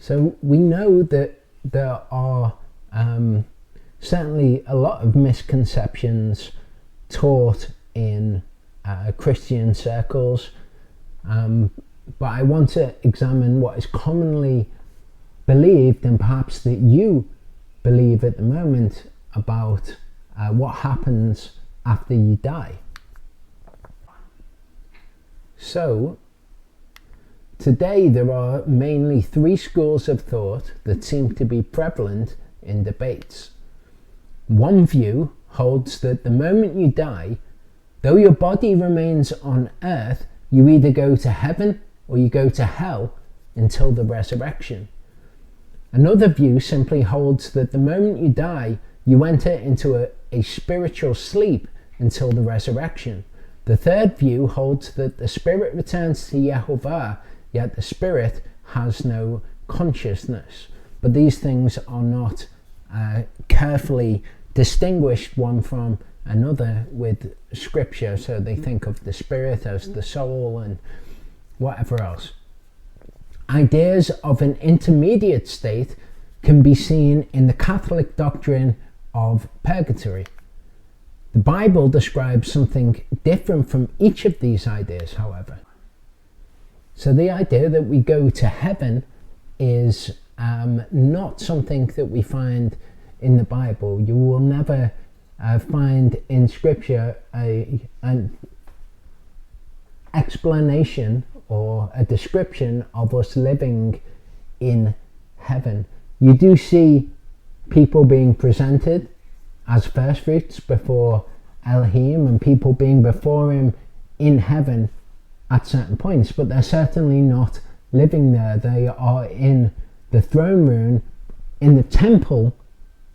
So we know that there are certainly a lot of misconceptions taught in Christian circles, but I want to examine what is commonly believed, and perhaps that you believe at the moment, about what happens after you die. So today there are mainly three schools of thought that seem to be prevalent in debates. One view holds that the moment you die, though your body remains on earth, you either go to heaven or you go to hell until the resurrection. Another view simply holds that the moment you die, you enter into a spiritual sleep until the resurrection. The third view holds that the spirit returns to Yehovah, yet the spirit has no consciousness. But these things are not carefully distinguished one from another with scripture, so they think of the spirit as the soul and whatever else. Ideas of an intermediate state can be seen in the Catholic doctrine of purgatory. The Bible describes something different from each of these ideas, however. So the idea that we go to heaven is not something that we find in the Bible. You will never find in scripture an explanation or a description of us living in heaven. You do see people being presented as first fruits before Elohim, and people being before him in heaven at certain points, but they're certainly not living there. They are in the throne room, in the temple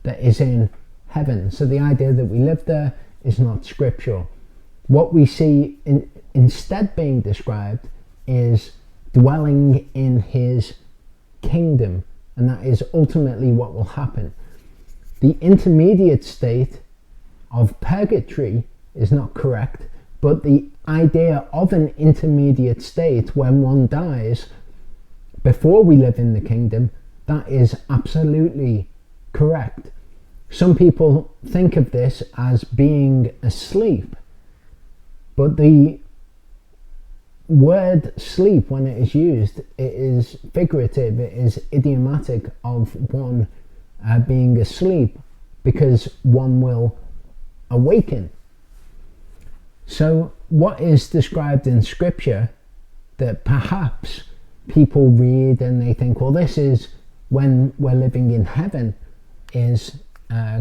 that is in heaven. So the idea that we live there is not scriptural. What we see instead being described is dwelling in his kingdom, and that is ultimately what will happen. The intermediate state of purgatory is not correct, but the idea of an intermediate state when one dies before we live in the kingdom, that is absolutely correct. Some people think of this as being asleep, but the word sleep, when it is used, it is figurative, it is idiomatic of one being asleep, because one will awaken. So what is described in scripture that perhaps people read and they think, well, this is when we're living in heaven, is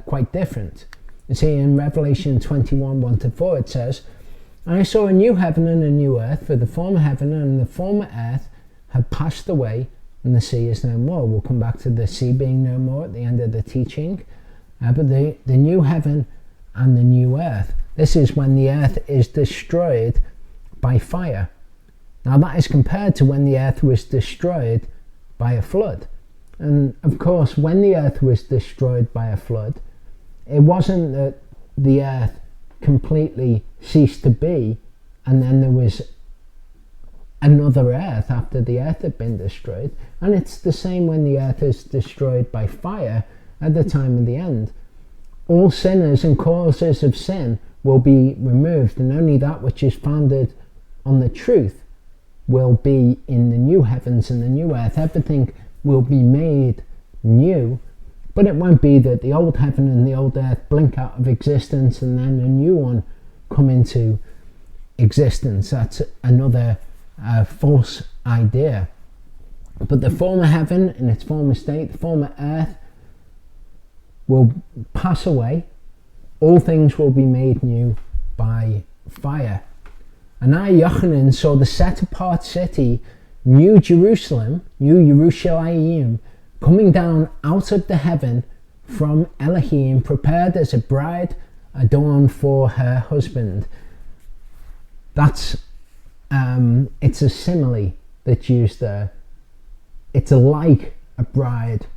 quite different. You see, in Revelation 21, 1-4, it says, "And I saw a new heaven and a new earth, for the former heaven and the former earth had passed away, and the sea is no more." We'll come back to the sea being no more at the end of the teaching. But the new heaven and the new earth, this is when the earth is destroyed by fire. Now that is compared to when the earth was destroyed by a flood. And of course, when the earth was destroyed by a flood, it wasn't that the earth completely ceased to be and then there was another earth after the earth had been destroyed. And it's the same when the earth is destroyed by fire at the time of the end. All sinners and causes of sin will be removed, and only that which is founded on the truth will be in the new heavens and the new earth. Everything will be made new, but it won't be that the old heaven and the old earth blink out of existence and then a new one come into existence. That's another false idea. But the former heaven in its former state, the former earth, will pass away. All things will be made new by fire. And I, Yochanan, saw the set apart city, New Jerusalem, New Yerushalayim, coming down out of the heaven from Elohim, prepared as a bride adorned for her husband. That's it's a simile that's used there. It's like a bride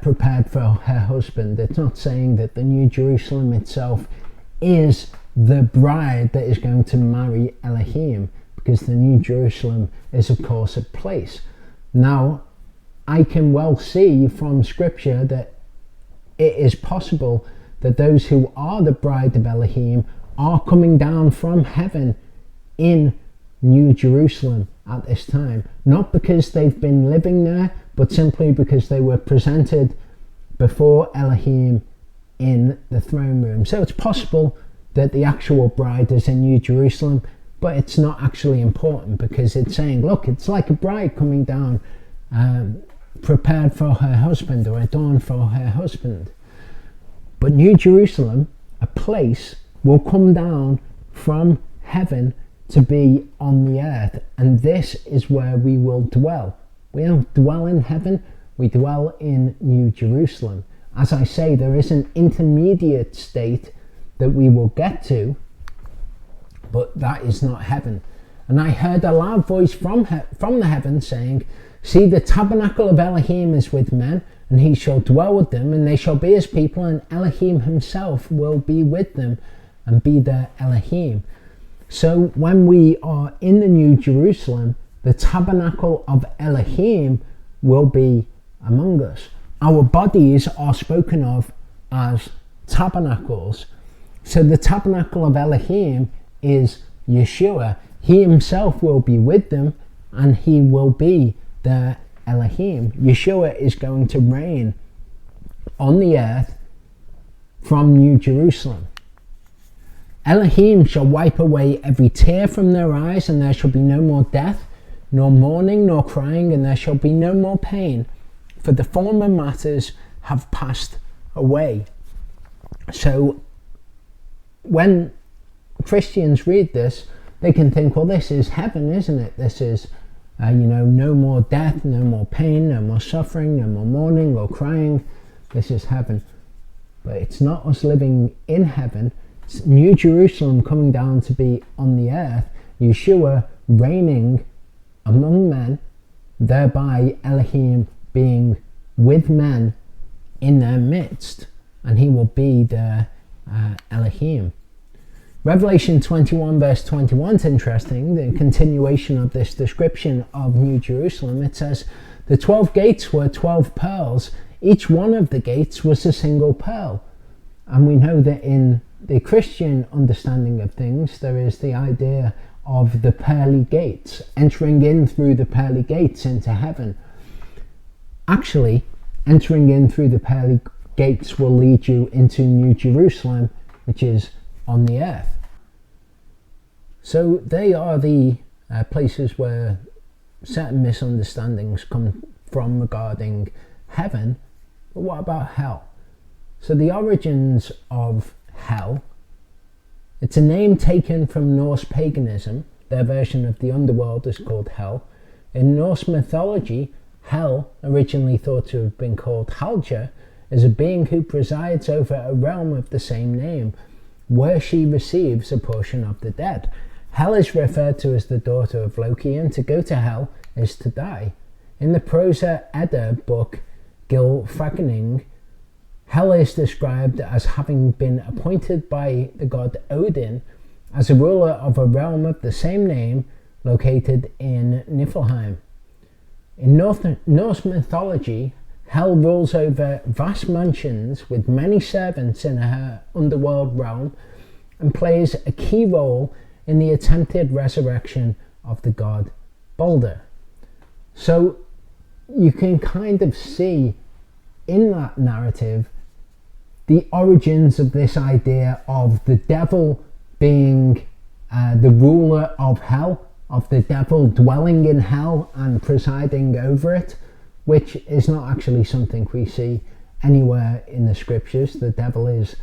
prepared for her husband. It's not saying that the New Jerusalem itself is the bride that is going to marry Elohim, because the New Jerusalem is of course a place. Now, I can well see from scripture that it is possible that those who are the bride of Elohim are coming down from heaven in New Jerusalem at this time, not because they've been living there, but simply because they were presented before Elohim in the throne room. So it's possible that the actual bride is in New Jerusalem, but it's not actually important, because it's saying, look, it's like a bride coming down, prepared for her husband, or adorned for her husband. But New Jerusalem, a place, will come down from heaven to be on the earth, and this is where we will dwell. We don't dwell in heaven, we dwell in New Jerusalem. As I say, there is an intermediate state that we will get to, but that is not heaven. And I heard a loud voice from the heavens saying, see, the tabernacle of Elohim is with men, and he shall dwell with them, and they shall be his people, and Elohim himself will be with them and be their Elohim. So when we are in the New Jerusalem, the tabernacle of Elohim will be among us. Our bodies are spoken of as tabernacles. So the tabernacle of Elohim is Yeshua. He himself will be with them, and he will be their Elohim. Yeshua is going to reign on the earth from New Jerusalem. Elohim shall wipe away every tear from their eyes, and there shall be no more death, nor mourning, nor crying, and there shall be no more pain, for the former matters have passed away. So when Christians read this, they can think, well, this is heaven, isn't it? This is, no more death, no more pain, no more suffering, no more mourning or crying. This is heaven. But it's not us living in heaven. It's New Jerusalem coming down to be on the earth, Yeshua reigning among men, thereby Elohim being with men in their midst, and he will be their Elohim. Revelation 21 verse 21 is interesting, the continuation of this description of New Jerusalem. It says, the 12 gates were 12 pearls, each one of the gates was a single pearl. And we know that in the Christian understanding of things, there is the idea of the pearly gates, entering in through the pearly gates into heaven. Actually, entering in through the pearly gates will lead you into New Jerusalem, which is on the earth. So they are the places where certain misunderstandings come from regarding heaven. But what about hell? So the origins of hell, it's a name taken from Norse paganism. Their version of the underworld is called hell. In Norse mythology, hell, originally thought to have been called Halja, is a being who presides over a realm of the same name, where she receives a portion of the dead. Hell is referred to as the daughter of Loki, and to go to hell is to die. In the Prosa Edda book Gylfaginning, hell is described as having been appointed by the god Odin as a ruler of a realm of the same name located in Niflheim. In Norse mythology, hell rules over vast mansions with many servants in her underworld realm and plays a key role in the attempted resurrection of the god Balder. So you can kind of see in that narrative the origins of this idea of the devil being the ruler of hell, of the devil dwelling in hell and presiding over it, which is not actually something we see anywhere in the scriptures. The devil is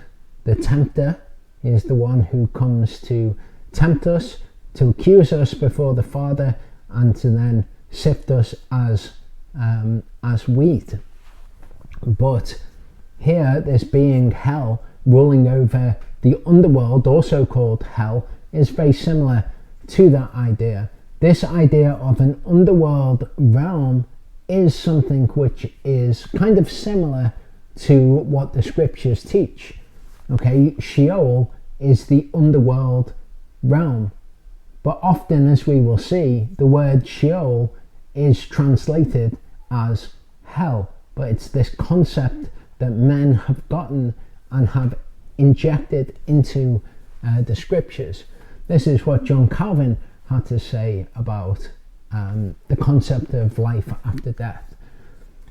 the tempter. He is the one who comes to tempt us, to accuse us before the Father, and to then sift us as wheat. But here, this being hell, ruling over the underworld, also called hell, is very similar to that idea. This idea of an underworld realm is something which is kind of similar to what the scriptures teach. Okay, Sheol is the underworld realm, but often, as we will see, the word Sheol is translated as hell, but it's this concept that men have gotten and have injected into the scriptures. This is what John Calvin had to say about the concept of life after death.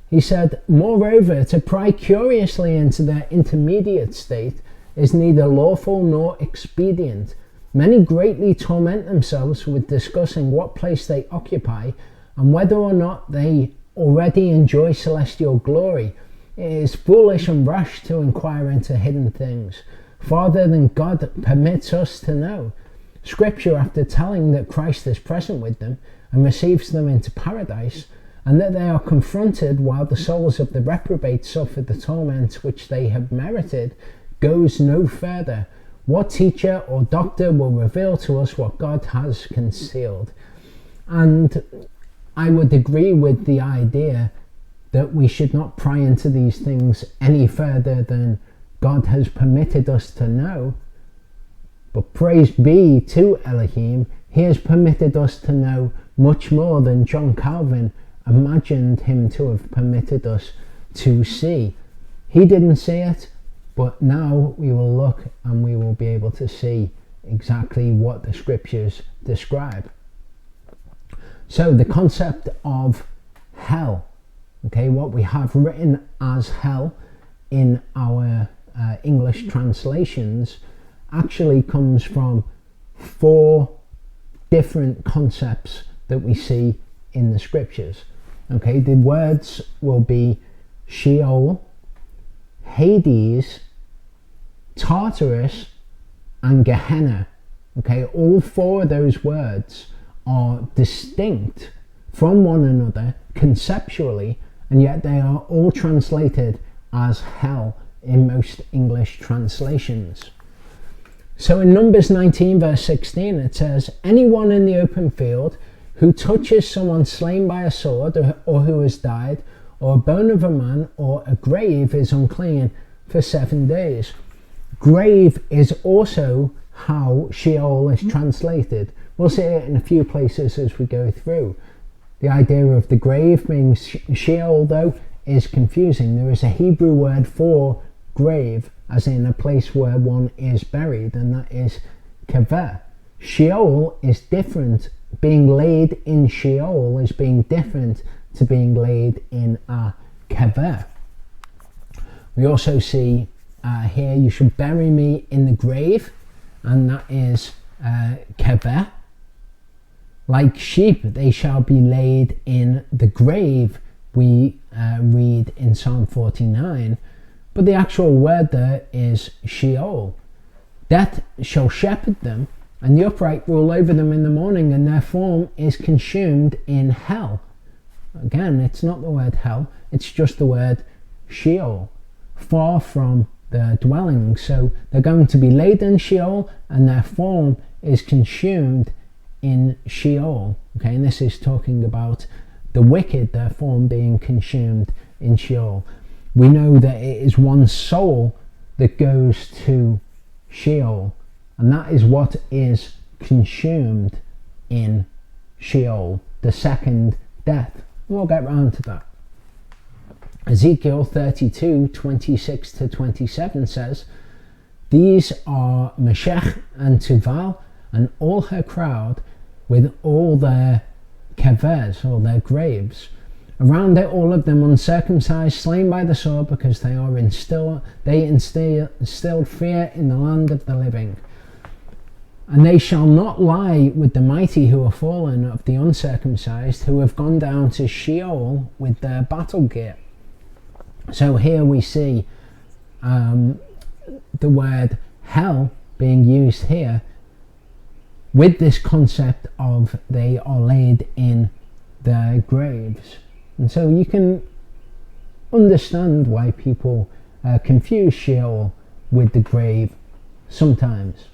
He said, "Moreover, to pry curiously into their intermediate state is neither lawful nor expedient. Many greatly torment themselves with discussing what place they occupy and whether or not they already enjoy celestial glory. It is foolish and rash to inquire into hidden things, farther than God permits us to know. Scripture, after telling that Christ is present with them and receives them into paradise, and that they are confronted while the souls of the reprobate suffer the torments which they have merited, goes no further. What teacher or doctor will reveal to us what God has concealed?" And I would agree with the idea that we should not pry into these things any further than God has permitted us to know. But praise be to Elohim, he has permitted us to know much more than John Calvin imagined him to have permitted us to see. He didn't see it, but now we will look and we will be able to see exactly what the scriptures describe. So the concept of hell, okay, what we have written as hell in our English translations actually comes from 4 different concepts that we see in the scriptures. Okay, the words will be Sheol, Hades, Tartarus, and Gehenna. Okay, all 4 of those words are distinct from one another conceptually, and yet they are all translated as hell in most English translations. So in Numbers 19 verse 16 it says, "Anyone in the open field who touches someone slain by a sword or who has died, or a bone of a man or a grave is unclean for 7 days." Grave is also how Sheol is translated. We'll see it in a few places as we go through. The idea of the grave being Sheol, though, is confusing. There is a Hebrew word for grave, as in a place where one is buried, and that is kever. Sheol is different. Being laid in Sheol is being different to being laid in a kever. We also see here, "You shall bury me in the grave," and that is kever. "Like sheep they shall be laid in the grave," we read in Psalm 49, but the actual word there is Sheol. "Death shall shepherd them, and the upright rule over them in the morning, and their form is consumed in hell." Again, it's not the word hell, it's just the word Sheol, far from their dwelling. So they're going to be laid in Sheol, and their form is consumed in Sheol. Okay, and this is talking about the wicked, their form being consumed in Sheol. We know that it is one soul that goes to Sheol, and that is what is consumed in Sheol, the second death. We'll get round to that. Ezekiel 32, 26 to 27 says, "These are Meshech and Tuval and all her crowd with all their kevers, or their graves. Around it all of them uncircumcised, slain by the sword, because they instilled fear in the land of the living. And they shall not lie with the mighty who are fallen of the uncircumcised, who have gone down to Sheol with their battle gear." So here we see the word hell being used here with this concept of they are laid in their graves. And so you can understand why people confuse Sheol with the grave sometimes.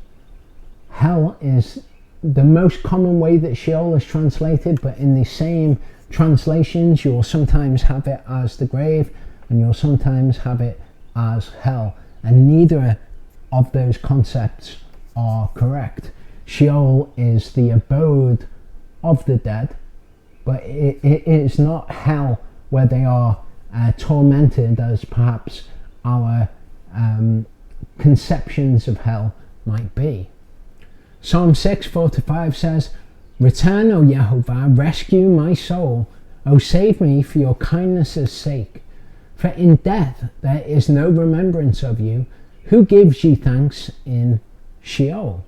Hell is the most common way that Sheol is translated, but in the same translations you'll sometimes have it as the grave and you'll sometimes have it as hell, and neither of those concepts are correct. Sheol is the abode of the dead, but it is not hell where they are tormented as perhaps our conceptions of hell might be. Psalm 6:4-5 says, "Return, O Yehovah, rescue my soul. O save me for your kindness' sake. For in death there is no remembrance of you. Who gives you thanks in Sheol?"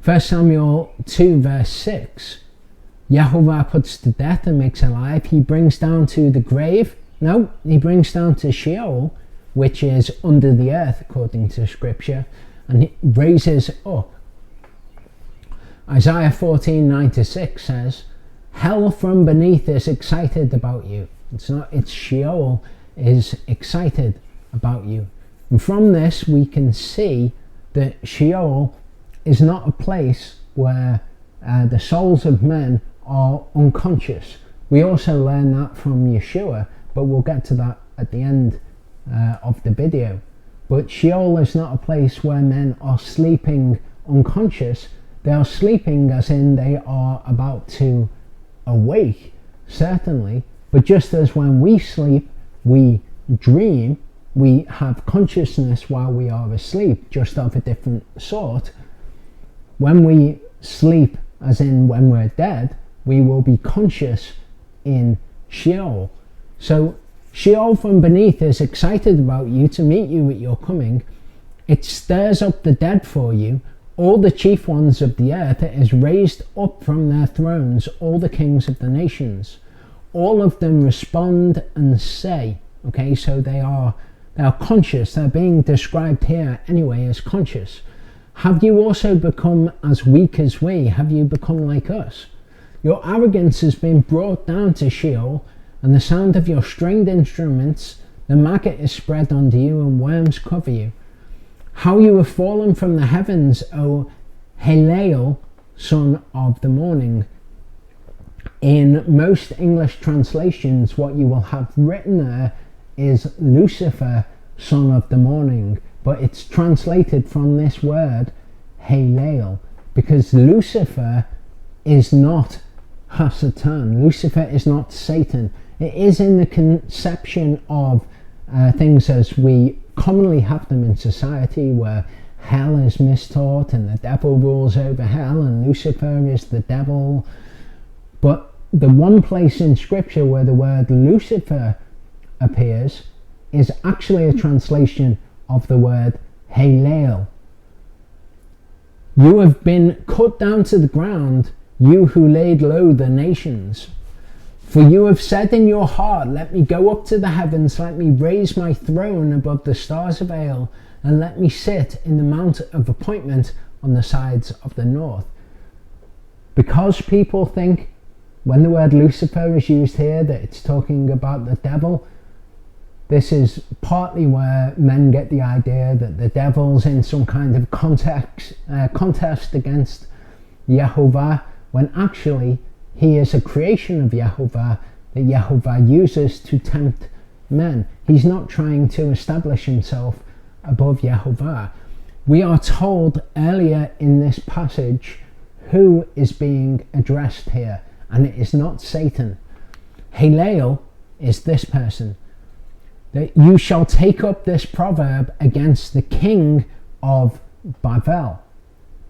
1 Samuel 2:6, Yehovah puts to death and makes alive. He brings down to the grave. No, he brings down to Sheol, which is under the earth according to scripture, and he raises up. Isaiah 14:9-6 says, "Hell from beneath is excited about you." It's Sheol is excited about you. And from this we can see that Sheol is not a place where the souls of men are unconscious. We also learn that from Yeshua, but we'll get to that at the end of the video. But Sheol is not a place where men are sleeping unconscious. They are sleeping as in they are about to awake, certainly. But just as when we sleep, we dream, we have consciousness while we are asleep, just of a different sort. When we sleep, as in when we're dead, we will be conscious in Sheol. So Sheol from beneath is excited about you to meet you at your coming. It stirs up the dead for you. All the chief ones of the earth, it is raised up from their thrones, all the kings of the nations. All of them respond and say, okay, so they are conscious. They're being described here anyway as conscious. "Have you also become as weak as we? Have you become like us? Your arrogance has been brought down to Sheol, and the sound of your stringed instruments, the maggot is spread under you, and worms cover you. How you have fallen from the heavens, O Halel, son of the morning." In most English translations, what you will have written there is Lucifer, son of the morning, but it's translated from this word Halel, because Lucifer is not Hasatan. Lucifer is not Satan. It is in the conception of things as we commonly have them in society, where hell is mistaught and the devil rules over hell and Lucifer is the devil. But the one place in scripture where the word Lucifer appears is actually a translation of the word Halel. "You have been cut down to the ground, you who laid low the nations. For you have said in your heart, let me go up to the heavens, let me raise my throne above the stars of Ale, and let me sit in the mount of appointment on the sides of the north." Because people think when the word Lucifer is used here that it's talking about the devil, this is partly where men get the idea that the devil's in some kind of contest against Yehovah, when actually he is a creation of Yehovah that Yehovah uses to tempt men. He's not trying to establish himself above Yehovah. We are told earlier in this passage who is being addressed here, and it is not Satan. Halel is this person. That you shall take up this proverb against the king of Bavel,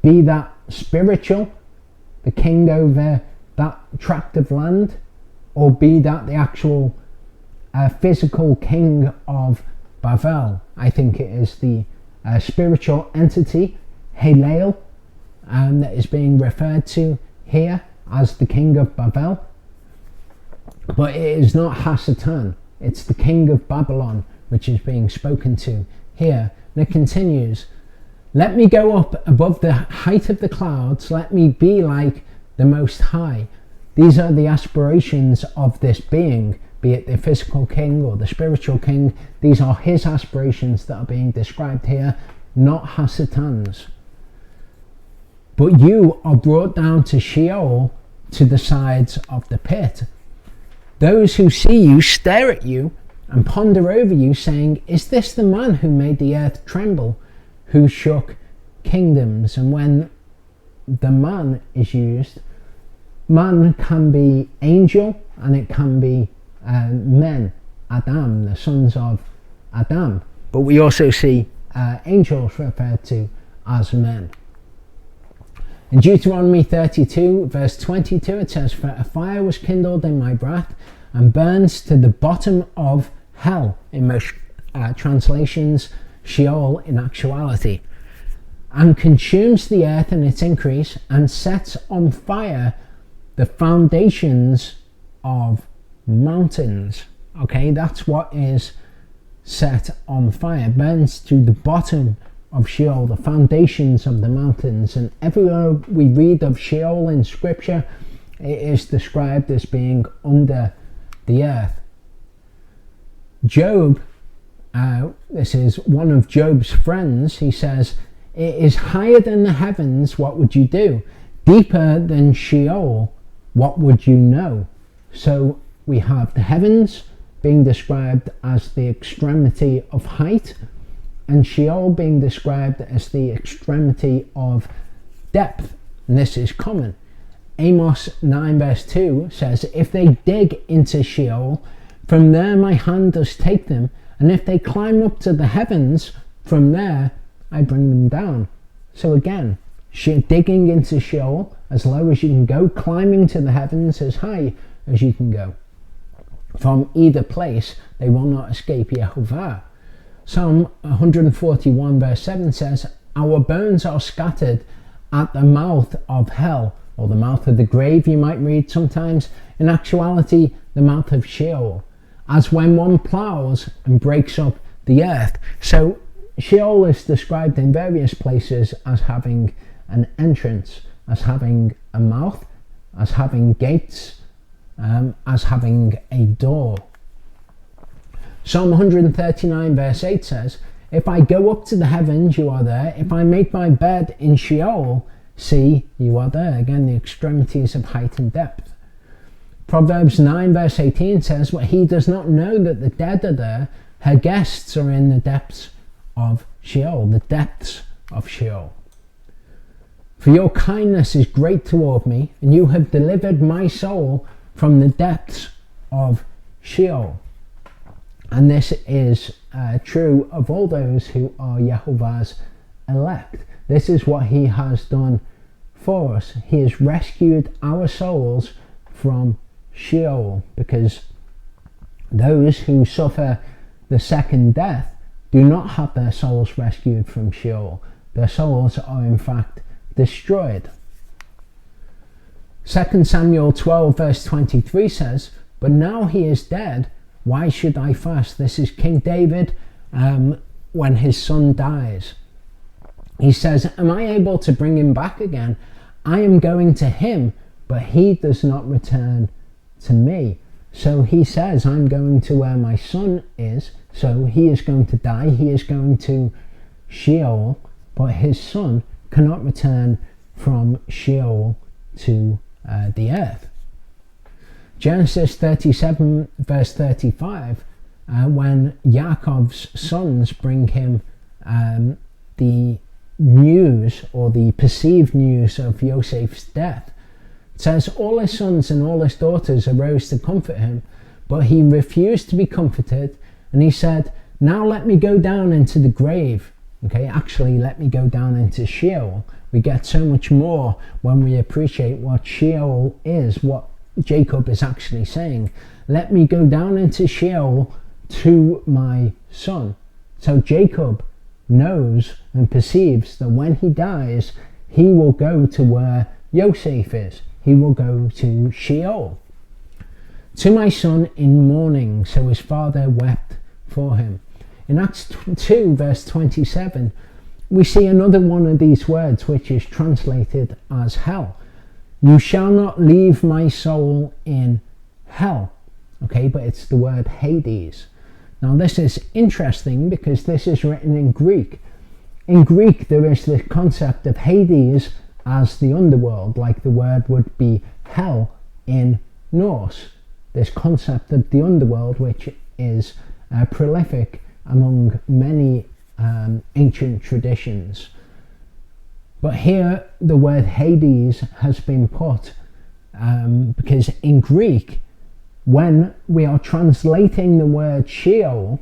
be that spiritual, the king over that tract of land, or be that the actual physical king of Bavel. I think it is the spiritual entity, Halel, that is being referred to here as the king of Bavel. But it is not Hasatan, it's the king of Babylon which is being spoken to here. And it continues, "Let me go up above the height of the clouds, let me be like the Most High." These are the aspirations of this being, be it the physical king or the spiritual king. These are his aspirations that are being described here, not Hasatan's. "But you are brought down to Sheol, to the sides of the pit. Those who see you stare at you and ponder over you, saying, is this the man who made the earth tremble, who shook kingdoms?" And when the man is used, man can be angel and it can be men, Adam, the sons of Adam. But we also see angels referred to as men. In Deuteronomy 32 verse 22 it says, "For a fire was kindled in my wrath and burns to the bottom of hell," in most translations Sheol in actuality, "and consumes the earth and its increase, and sets on fire the foundations of mountains." Okay, that's what is set on fire. Burns to the bottom of Sheol, the foundations of the mountains. And everywhere we read of Sheol in scripture, it is described as being under the earth. Job, this is one of Job's friends, he says, "It is higher than the heavens, what would you do? Deeper than Sheol, what would you know?" So we have the heavens being described as the extremity of height, and Sheol being described as the extremity of depth. And this is common. Amos 9 verse 2 says, "If they dig into Sheol, from there my hand does take them, and if they climb up to the heavens, from there I bring them down." So again, digging into Sheol as low as you can go, climbing to the heavens as high as you can go. From either place they will not escape Yehovah. Psalm 141 verse 7 says, "Our bones are scattered at the mouth of hell," or the mouth of the grave, you might read sometimes. In actuality, the mouth of Sheol, "as when one ploughs and breaks up the earth." So Sheol is described in various places as having an entrance, as having a mouth, as having gates, as having a door. Psalm 139 verse 8 says, "If I go up to the heavens, you are there. If I make my bed in Sheol, see, you are there." Again, the extremities of height and depth. Proverbs 9 verse 18 says, "What he does not know that the dead are there, her guests are in the depths of Sheol," the depths of Sheol. "For your kindness is great toward me, and you have delivered my soul from the depths of Sheol." And this is true of all those who are Yehovah's elect. This is what he has done for us. He has rescued our souls from Sheol, because those who suffer the second death do not have their souls rescued from Sheol. Their souls are in fact destroyed. 2 Samuel 12 verse 23 says, "But now he is dead, why should I fast?" This is King David when his son dies. He says, "Am I able to bring him back again? I am going to him, but he does not return to me." So he says, "I'm going to where my son is." So he is going to die. He is going to Sheol, but his son cannot return from Sheol to the earth. Genesis 37 verse 35, when Yaakov's sons bring him the news, or the perceived news, of Joseph's death, it says, "All his sons and all his daughters arose to comfort him, but he refused to be comforted, and he said, 'Now let me go down into the grave.'" Okay, actually, let me go down into Sheol. We get so much more when we appreciate what Sheol is, what Jacob is actually saying. "Let me go down into Sheol to my son." So Jacob knows and perceives that when he dies, he will go to where Joseph is. He will go to Sheol. "To my son in mourning," so his father wept for him. In Acts 2 verse 27, we see another one of these words which is translated as hell. "You shall not leave my soul in hell." Okay, but it's the word Hades. Now this is interesting because this is written in Greek. In Greek there is the concept of Hades as the underworld, like the word would be hell in Norse. This concept of the underworld, which is prolific among many ancient traditions. But here the word Hades has been put because in Greek when we are translating the word Sheol,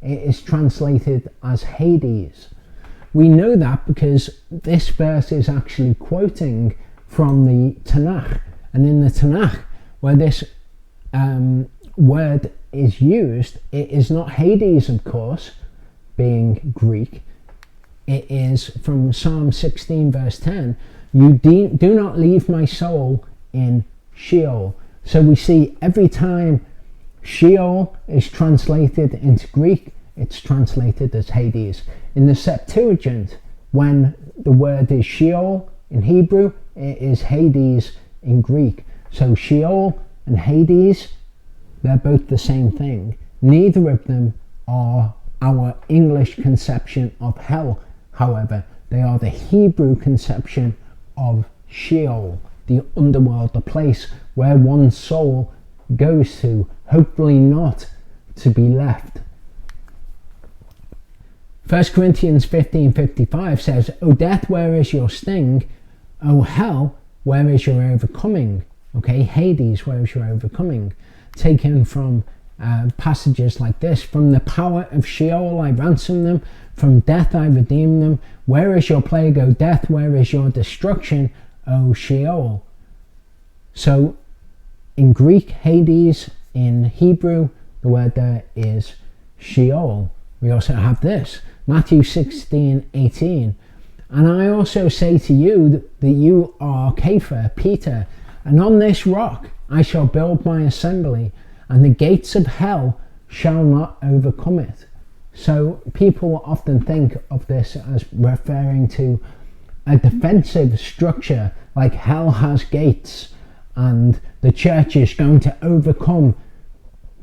it is translated as Hades. We know that because this verse is actually quoting from the Tanakh, and in the Tanakh, where this word is used, it is not Hades, of course, being Greek. It is from Psalm 16 verse 10, you do not leave my soul in Sheol. So we see every time Sheol is translated into Greek, it's translated as Hades. In the Septuagint, when the word is Sheol in Hebrew, it is Hades in Greek. So Sheol and Hades, they're both the same thing. Neither of them are our English conception of hell, however. They are the Hebrew conception of Sheol, the underworld, the place where one's soul goes to, hopefully not to be left. 1 Corinthians 15:55 says, O death, where is your sting? O hell, where is your overcoming? Okay, Hades, where is your overcoming? Taken from passages like this. From the power of Sheol I ransom them, from death I redeem them. Where is your plague, O death? Where is your destruction, O Sheol? So in Greek, Hades; in Hebrew, the word there is Sheol. We also have this, Matthew 16:18. And I also say to you that you are Kepha, Peter, and on this rock I shall build my assembly, and the gates of hell shall not overcome it. So people often think of this as referring to a defensive structure, like hell has gates, and the church is going to overcome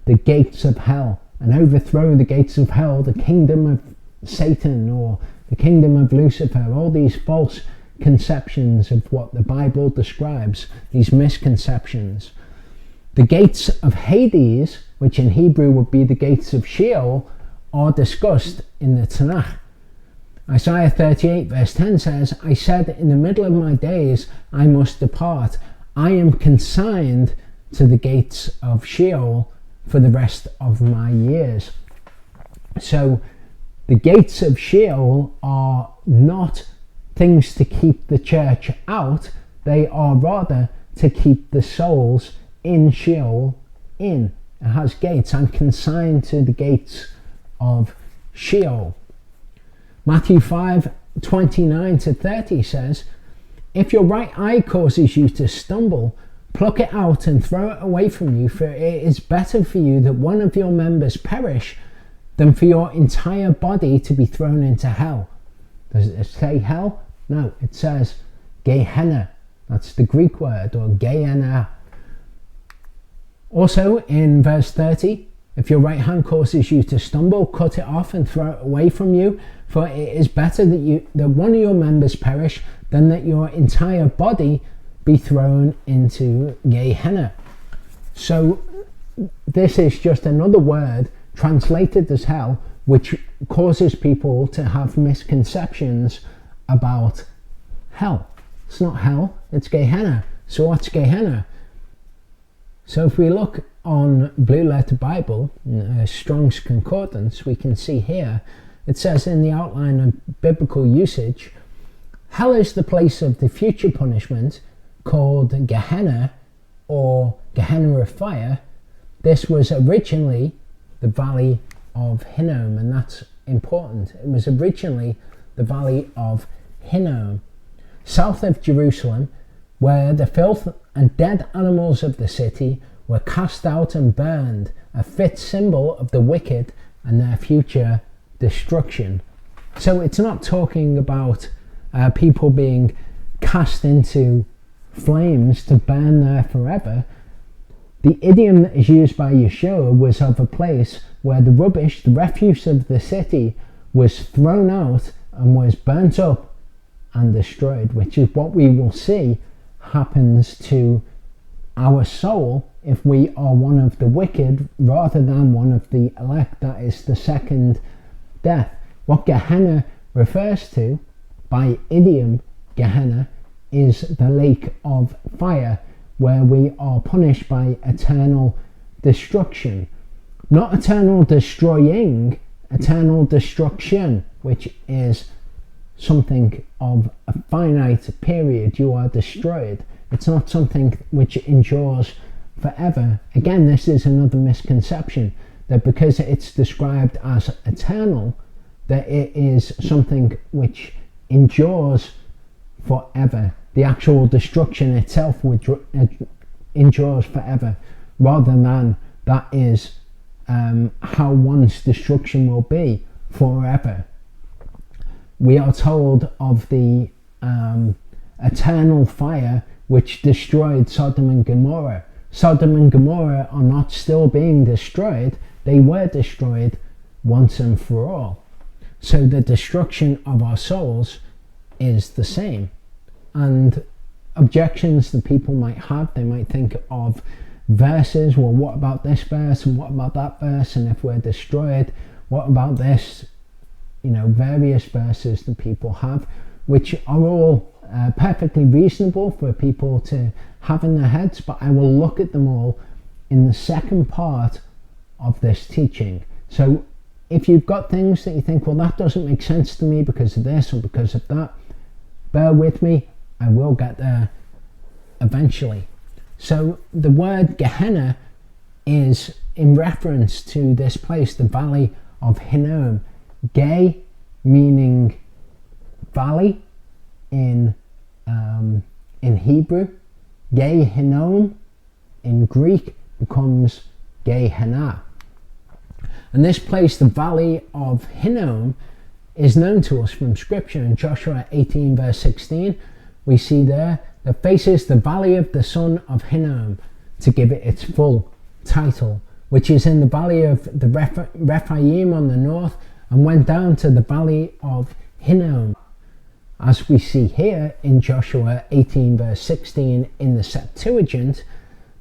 the gates of hell and overthrow the gates of hell, the kingdom of Satan or the kingdom of Lucifer, all these false conceptions of what the Bible describes, these misconceptions. The gates of Hades, which in Hebrew would be the gates of Sheol, are discussed in the Tanakh. Isaiah 38 verse 10 says, I said, in the middle of my days I must depart. I am consigned to the gates of Sheol for the rest of my years. So the gates of Sheol are not things to keep the church out. They are rather to keep the souls in Sheol in. It has gates. I'm consigned to the gates of Sheol. Matthew 5:29-30 says, if your right eye causes you to stumble, pluck it out and throw it away from you, for it is better for you that one of your members perish than for your entire body to be thrown into hell. Does it say hell? No, it says Gehenna. That's the Greek word, or Gehenna. Also in verse 30, if your right hand causes you to stumble, cut it off and throw it away from you, for it is better that one of your members perish than that your entire body be thrown into Gehenna. So this is just another word translated as hell, which causes people to have misconceptions about hell. It's not hell, it's Gehenna. So what's Gehenna? So if we look on Blue Letter Bible, Strong's Concordance, we can see here, it says in the outline of biblical usage, hell is the place of the future punishment called Gehenna, or Gehenna of fire. This was originally the Valley of Hinnom, and that's important. It was originally the Valley of Hinnom, south of Jerusalem, where the filth and dead animals of the city were cast out and burned, a fit symbol of the wicked and their future destruction. So it's not talking about people being cast into flames to burn there forever. The idiom that is used by Yeshua was of a place where the rubbish, the refuse of the city, was thrown out and was burnt up and destroyed, which is what we will see happens to our soul if we are one of the wicked rather than one of the elect. That is the second death. What Gehenna refers to by idiom Gehenna is the lake of fire, where we are punished by eternal destruction. Not eternal destroying, eternal destruction, which is something of a finite period. You are destroyed. It's not something which endures forever. Again, this is another misconception, that because it's described as eternal, that it is something which endures forever. The actual destruction itself endures forever, rather than that is how one's destruction will be forever. We are told of the eternal fire which destroyed Sodom and Gomorrah. Sodom and Gomorrah are not still being destroyed. They were destroyed once and for all. So the destruction of our souls is the same. And objections that people might have, they might think of verses, well, what about this verse and what about that verse, and if we're destroyed, what about this? Various verses that people have, which are all perfectly reasonable for people to have in their heads, but I will look at them all in the second part of this teaching. So if you've got things that you think, well, that doesn't make sense to me because of this or because of that, bear with me, I will get there eventually. So the word Gehenna is in reference to this place, the Valley of Hinnom. Ge meaning valley in Hebrew. Ge Hinnom in Greek becomes Gehenna. And this place, the Valley of Hinnom, is known to us from Scripture. In Joshua 18 verse 16, we see there, that faces the Valley of the son of Hinnom, to give it its full title, which is in the Valley of the Rephaim on the north, and went down to the Valley of Hinnom. As we see here in Joshua 18 verse 16 in the Septuagint,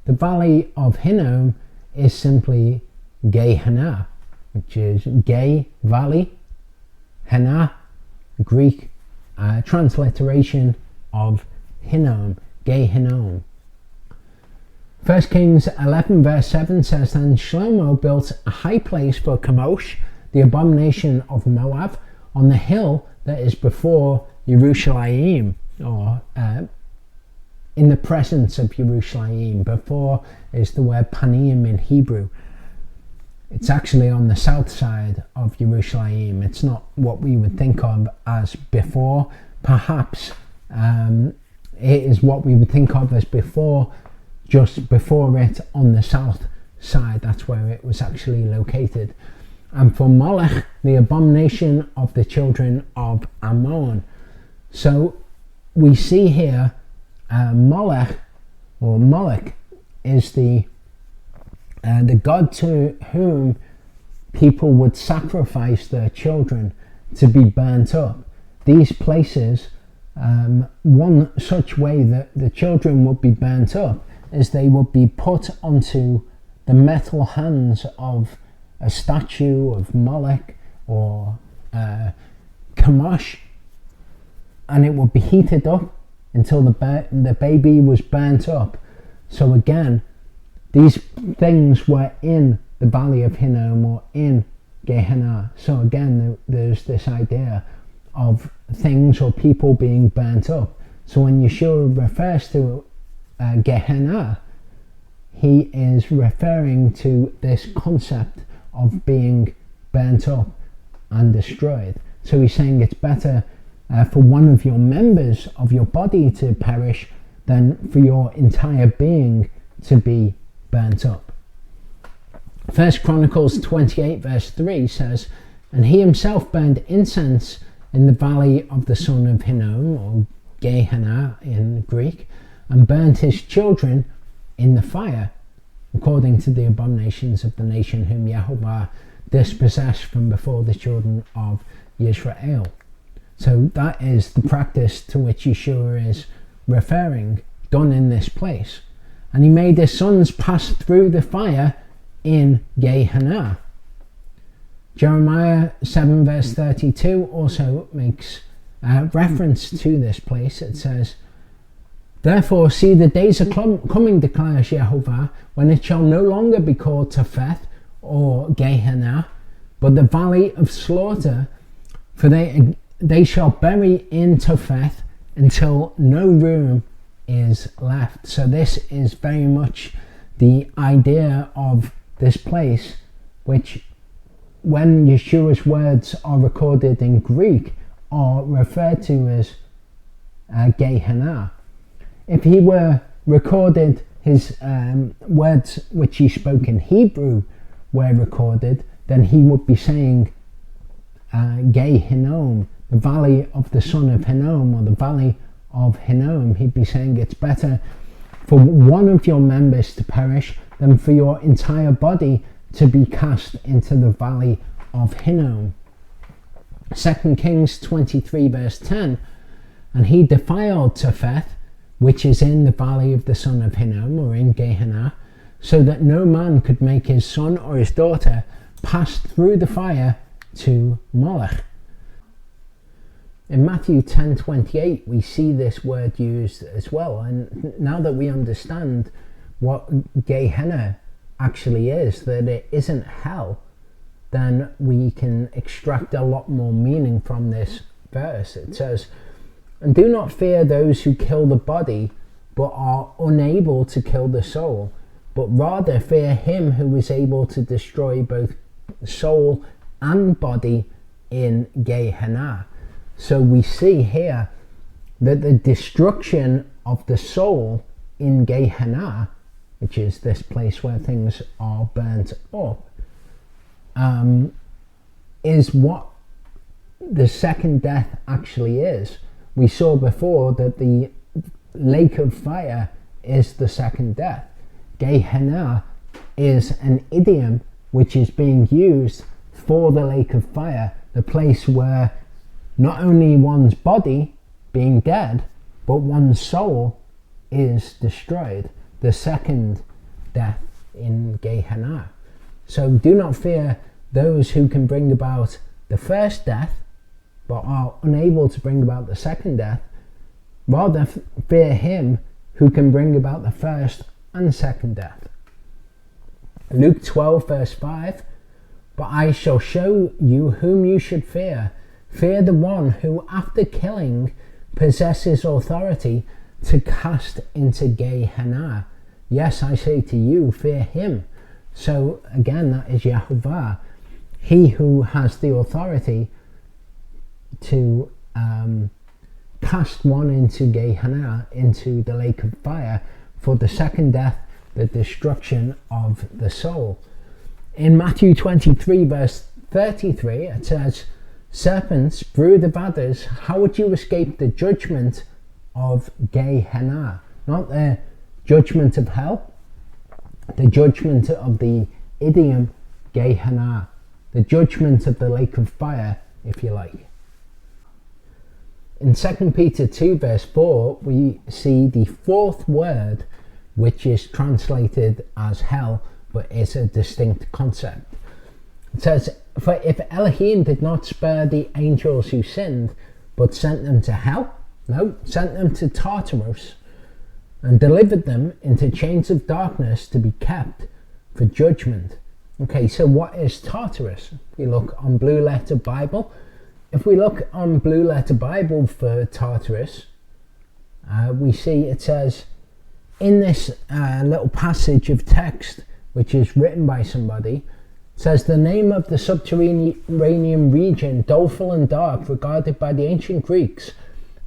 the Valley of Hinnom is simply Gehenna, which is Ge, valley, Henna, Greek transliteration of Hinnom, Gehinnom. 1 Kings 11 verse 7 says, Then Shlomo built a high place for Chemosh, the abomination of Moab, on the hill that is before Yerushalayim, or in the presence of Yerushalayim. Before is the word panim in Hebrew. It's actually on the south side of Yerushalayim. It's not what we would think of as before. Perhaps it is what we would think of as before, just before it on the south side. That's where it was actually located. And for Molech, the abomination of the children of Ammon. So we see here Molech, or Moloch, is the god to whom people would sacrifice their children to be burnt up. These places, one such way that the children would be burnt up is they would be put onto the metal hands of a statue of Moloch or Chemosh, and it would be heated up until the baby was burnt up. So again, these things were in the Valley of Hinnom or in Gehenna. So again, there's this idea of things or people being burnt up. So when Yeshua refers to Gehenna, he is referring to this concept of being burnt up and destroyed. So he's saying it's better for one of your members of your body to perish than for your entire being to be burnt up. 1 Chronicles 28 verse 3 says, And he himself burned incense in the valley of the son of Hinnom, or Gehenna in Greek, and burnt his children in the fire, according to the abominations of the nation whom Yehovah dispossessed from before the children of Israel. So that is the practice to which Yeshua is referring, done in this place. And he made his sons pass through the fire in Gehenna. Jeremiah 7 verse 32 also makes reference to this place. It says, Therefore, see, the days are coming, declares Jehovah, when it shall no longer be called Topheth or Gehenna, but the valley of slaughter, for they shall bury in Topheth until no room is left. So this is very much the idea of this place, which when Yeshua's words are recorded in Greek are referred to as Gehenna. If he were recorded, his words which he spoke in Hebrew were recorded, then he would be saying Gehinnom, the valley of the son of Hinnom, or the valley of Hinnom. He'd be saying it's better for one of your members to perish than for your entire body to be cast into the valley of Hinnom. 2 Kings 23 verse 10, and he defiled Topheth, which is in the valley of the son of Hinnom, or in Gehenna, so that no man could make his son or his daughter pass through the fire to Moloch. In Matthew 10:28 we see this word used as well, and now that we understand what Gehenna actually is, that it isn't hell, then we can extract a lot more meaning from this verse. It says, and do not fear those who kill the body, but are unable to kill the soul, but rather fear him who is able to destroy both soul and body in Gehenna. So we see here that the destruction of the soul in Gehenna, which is this place where things are burnt up, is what the second death actually is. We saw before that the lake of fire is the second death. Gehenna is an idiom which is being used for the lake of fire, the place where not only one's body being dead, but one's soul is destroyed. The second death in Gehenna. So do not fear those who can bring about the first death, but are unable to bring about the second death. Rather fear him who can bring about the first and second death. Luke 12 verse 5, but I shall show you whom you should fear. Fear the one who after killing possesses authority to cast into Gehenna. Yes, I say to you, fear him. So again, that is Yehovah, he who has the authority to cast one into Gehenna, into the lake of fire, for the second death, the destruction of the soul. In Matthew 23 verse 33 it says, serpents, brood of adders, how would you escape the judgment of Gehenna? Not the judgment of hell, the judgment of the idiom Gehenna, the judgment of the lake of fire, if you like. In 2 Peter 2 verse 4 we see the fourth word, which is translated as hell, but is a distinct concept. It says, for if Elohim did not spare the angels who sinned, but sent them to hell, sent them to Tartarus, and delivered them into chains of darkness to be kept for judgment. Okay, so what is Tartarus? If we look on Blue Letter Bible, for Tartarus, we see it says, in this little passage of text, which is written by somebody, it says the name of the subterranean region, doleful and dark, regarded by the ancient Greeks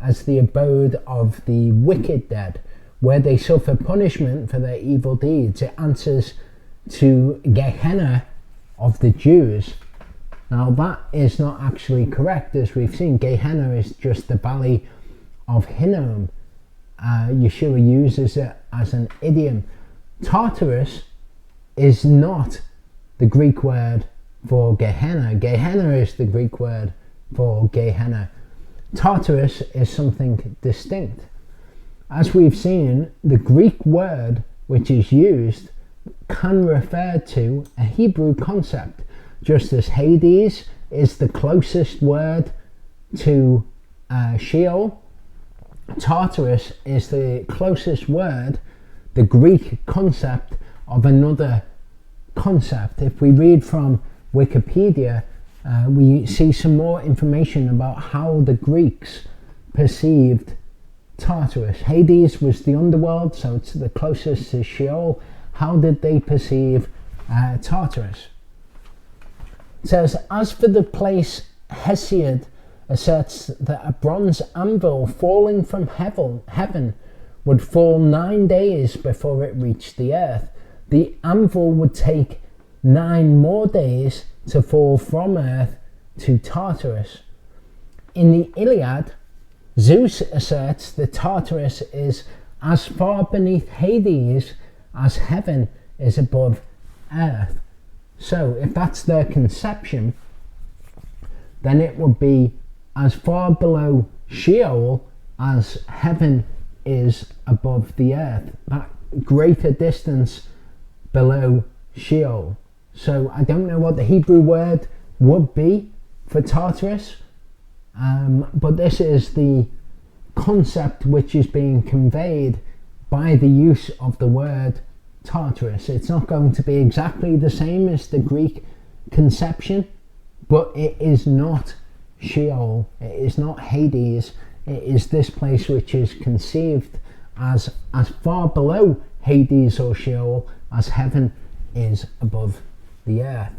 as the abode of the wicked dead, where they suffer punishment for their evil deeds. It answers to Gehenna of the Jews. Now that is not actually correct, as we've seen. Gehenna is just the valley of Hinnom. Yeshua uses it as an idiom. Tartarus is not the Greek word for Gehenna. Gehenna is the Greek word for Gehenna. Tartarus is something distinct. As we've seen, the Greek word which is used can refer to a Hebrew concept, just as Hades is the closest word to Sheol. Tartarus is the closest word, the Greek concept of another concept. If we read from Wikipedia, we see some more information about how the Greeks perceived Tartarus. Hades was the underworld, so it's the closest to Sheol. How did they perceive Tartarus? It says, as for the place, Hesiod asserts that a bronze anvil falling from heaven would fall 9 days before it reached the earth. The anvil would take 9 more days to fall from earth to Tartarus. In the Iliad, Zeus asserts that Tartarus is as far beneath Hades as heaven is above earth. So if that's their conception, then it would be as far below Sheol as heaven is above the earth. That greater distance below Sheol. So I don't know what the Hebrew word would be for Tartarus, but this is the concept which is being conveyed by the use of the word Tartarus. It's not going to be exactly the same as the Greek conception, but it is not Sheol, it is not Hades, it is this place which is conceived as far below Hades or Sheol as heaven is above the earth.